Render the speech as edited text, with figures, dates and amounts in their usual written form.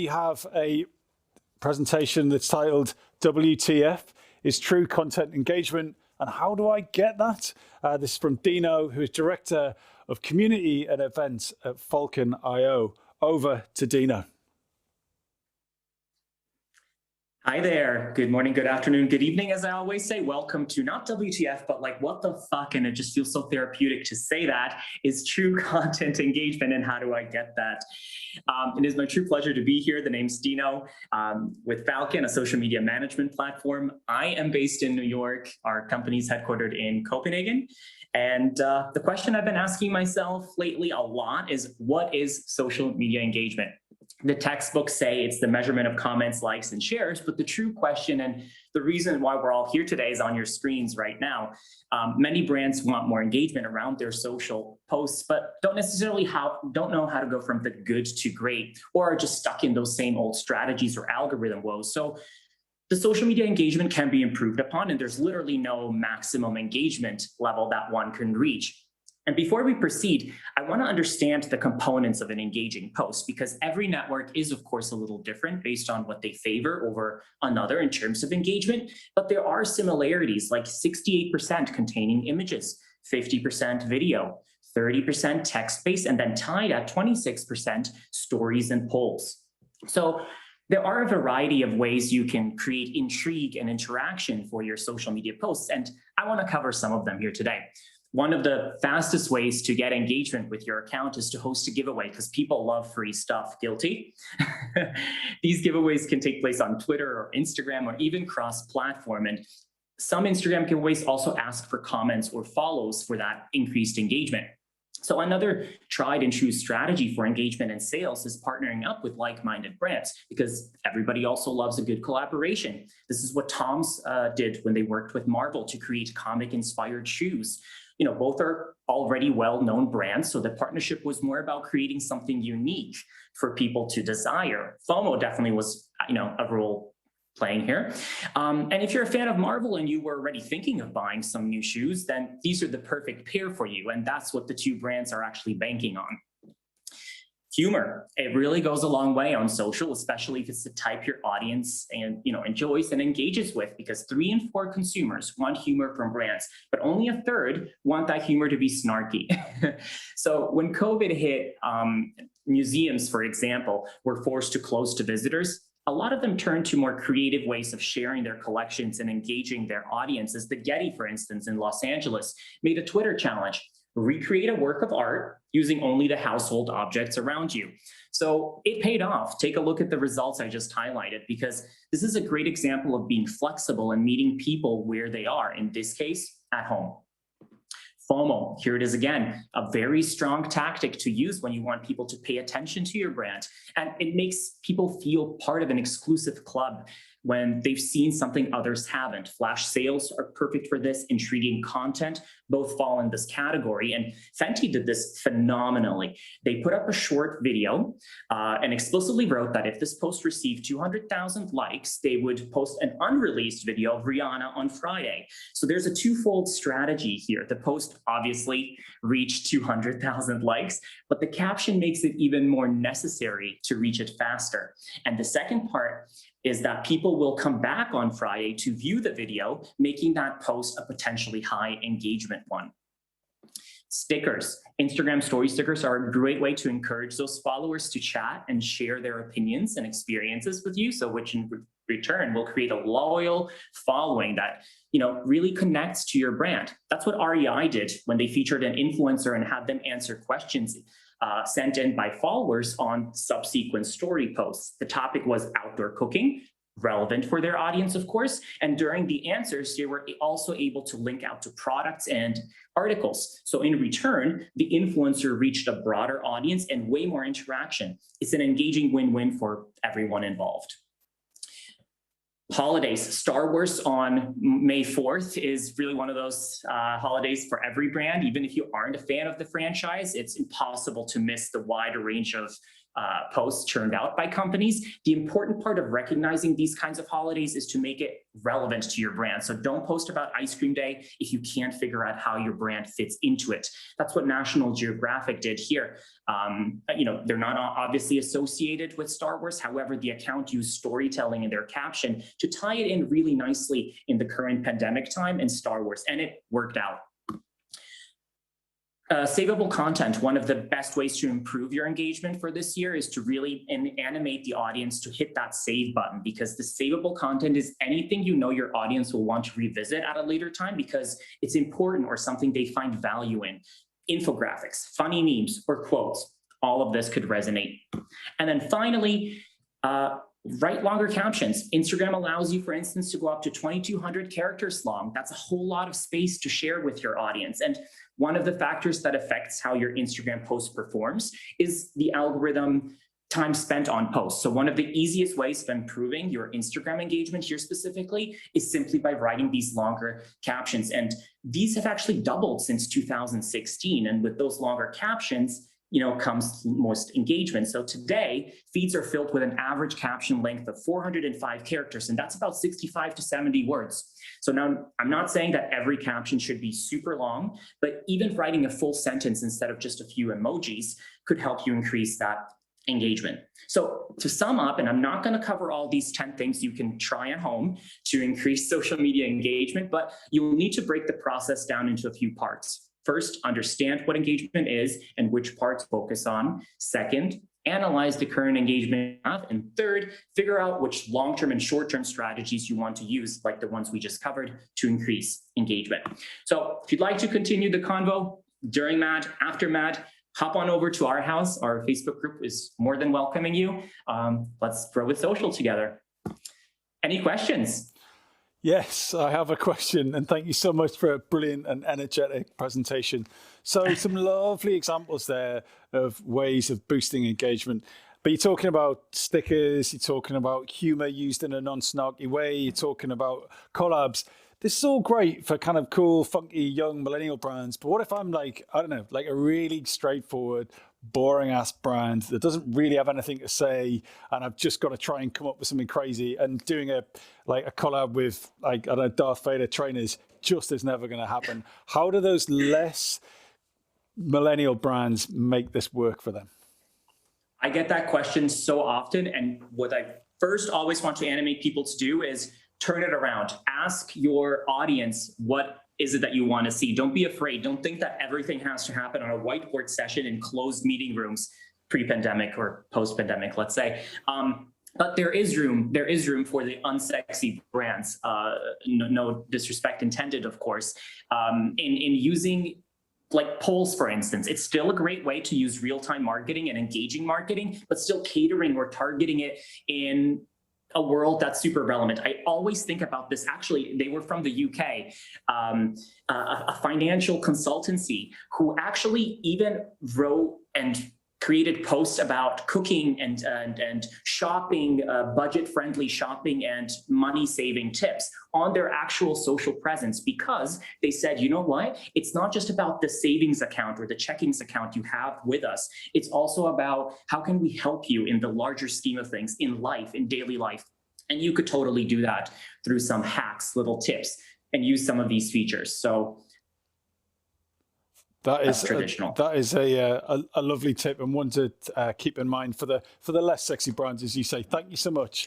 have a presentation that's titled WTF is True Content Engagement, and how do I get that? This is from Dino, who is Director of Community and Events at Falcon.io. Over to Dino. Hi there. Good morning, good afternoon, good evening, as I always say. Welcome to not WTF, but like what the fuck, and it just feels so therapeutic to say that, is true content engagement, and how do I get that? It is my true pleasure to be here. The name's Dino with Falcon, a social media management platform. I am based in New York. Our company's headquartered in Copenhagen. And the question I've been asking myself lately a lot is, what is social media engagement? The textbooks say it's the measurement of comments, likes, and shares, but the true question, and the reason why we're all here today, is on your screens right now. Many brands want more engagement around their social posts, but don't know how to go from the good to great, or are just stuck in those same old strategies or algorithm woes. So the social media engagement can be improved upon, and there's literally no maximum engagement level that one can reach. And before we proceed, I want to understand the components of an engaging post, because every network is, of course, a little different based on what they favor over another in terms of engagement. But there are similarities, like 68% containing images, 50% video, 30% text-based, and then tied at 26% stories and polls. So there are a variety of ways you can create intrigue and interaction for your social media posts, and I want to cover some of them here today. One of the fastest ways to get engagement with your account is to host a giveaway, because people love free stuff. Guilty? These giveaways can take place on Twitter or Instagram, or even cross-platform. And some Instagram giveaways also ask for comments or follows for that increased engagement. So another tried and true strategy for engagement and sales is partnering up with like-minded brands, because everybody also loves a good collaboration. This is what Tom's did when they worked with Marvel to create comic-inspired shoes. You know, both are already well-known brands, so the partnership was more about creating something unique for people to desire. FOMO definitely was, a role playing here. And if you're a fan of Marvel and you were already thinking of buying some new shoes, then these are the perfect pair for you, and that's what the two brands are actually banking on. Humor, it really goes a long way on social, especially if it's the type your audience enjoys and engages with, because 3 in 4 consumers want humor from brands, but only a third want that humor to be snarky. So when COVID hit, museums, for example, were forced to close to visitors. A lot of them turned to more creative ways of sharing their collections and engaging their audiences. The Getty, for instance, in Los Angeles, made a Twitter challenge: recreate a work of art using only the household objects around you. So it paid off. Take a look at the results I just highlighted, because this is a great example of being flexible and meeting people where they are, in this case, at home. FOMO, here it is again, a very strong tactic to use when you want people to pay attention to your brand. And it makes people feel part of an exclusive club when they've seen something others haven't. Flash sales are perfect for this. Intriguing content both fall in this category. And Fenty did this phenomenally. They put up a short video and explicitly wrote that if this post received 200,000 likes, they would post an unreleased video of Rihanna on Friday. So there's a twofold strategy here. The post obviously reached 200,000 likes, but the caption makes it even more necessary to reach it faster. And the second part is that people will come back on Friday to view the video, making that post a potentially high engagement one. Stickers. Instagram story stickers are a great way to encourage those followers to chat and share their opinions and experiences with you, so which in return will create a loyal following that really connects to your brand. That's what REI did when they featured an influencer and had them answer questions sent in by followers on subsequent story posts. The topic was outdoor cooking, relevant for their audience, of course. And during the answers, they were also able to link out to products and articles. So in return, the influencer reached a broader audience and way more interaction. It's an engaging win-win for everyone involved. Holidays. Star Wars on May 4th is really one of those holidays for every brand. Even if you aren't a fan of the franchise, it's impossible to miss the wide range of posts churned out by companies. The important part of recognizing these kinds of holidays is to make it relevant to your brand. So don't post about Ice Cream Day if you can't figure out how your brand fits into it. That's what National Geographic did here. They're not obviously associated with Star Wars. However, the account used storytelling in their caption to tie it in really nicely in the current pandemic time and Star Wars, and it worked out. Saveable content, one of the best ways to improve your engagement for this year is to really animate the audience to hit that save button, because the saveable content is anything you know your audience will want to revisit at a later time because it's important or something they find value in. Infographics, funny memes, or quotes, all of this could resonate. And then finally, write longer captions. Instagram allows you, for instance, to go up to 2,200 characters long. That's a whole lot of space to share with your audience. And one of the factors that affects how your Instagram post performs is the algorithm time spent on posts. So one of the easiest ways of improving your Instagram engagement here specifically is simply by writing these longer captions. And these have actually doubled since 2016. And with those longer captions, comes most engagement. So today, feeds are filled with an average caption length of 405 characters, and that's about 65 to 70 words. So now, I'm not saying that every caption should be super long, but even writing a full sentence instead of just a few emojis could help you increase that engagement. So to sum up, and I'm not going to cover all these 10 things you can try at home to increase social media engagement, but you'll need to break the process down into a few parts. First, understand what engagement is and which parts focus on. Second, analyze the current engagement you have. And third, figure out which long-term and short-term strategies you want to use, like the ones we just covered, to increase engagement. So if you'd like to continue the convo during Mad, after Mad, hop on over to our house. Our Facebook group is more than welcoming you. Let's grow with social together. Any questions? Yes, I have a question, and thank you so much for a brilliant and energetic presentation. So some lovely examples there of ways of boosting engagement. But you're talking about stickers, you're talking about humor used in a non-snarky way, you're talking about collabs. This is all great for kind of cool, funky, young millennial brands. But what if I'm like, I don't know, like a really straightforward, boring ass brand that doesn't really have anything to say, and I've just got to try and come up with something crazy, and doing a collab with, like, I don't know, Darth Vader trainers just is never going to happen. How do those less millennial brands make this work for them? I get that question so often, and what I first always want to animate people to do is turn it around. Ask your audience, what is it that you want to see? Don't be afraid. Don't think that everything has to happen on a whiteboard session in closed meeting rooms, pre-pandemic or post-pandemic, let's say. But there is room for the unsexy brands. No disrespect intended, of course. In using like polls, for instance, it's still a great way to use real-time marketing and engaging marketing, but still catering or targeting it in a world that's super relevant. I always think about this. Actually, they were from the UK, a financial consultancy who actually even wrote and created posts about cooking and shopping, budget-friendly shopping and money-saving tips on their actual social presence, because they said, you know what? It's not just about the savings account or the checkings account you have with us. It's also about how can we help you in the larger scheme of things in life, in daily life. And you could totally do that through some hacks, little tips, and use some of these features. So that's traditional. That is a lovely tip, and one to keep in mind for the less sexy brands, as you say. Thank you so much.